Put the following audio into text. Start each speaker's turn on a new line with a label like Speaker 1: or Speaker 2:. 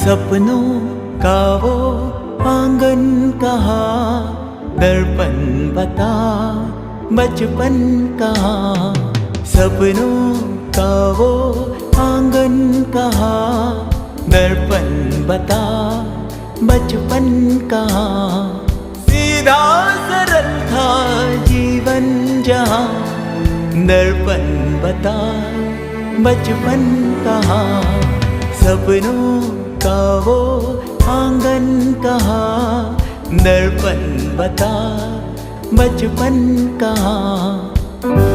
Speaker 1: सपनों का वो आंगन कहाँ, दर्पण बता बचपन कहाँ। सपनों का वो आंगन कहाँ, दर्पण बता बचपन कहाँ। सीधा सरल था जीवन जहाँ, दर्पण बता बचपन कहाँ। सपनों का वो आंगन कहाँ, दर्पण बता बचपन कहाँ।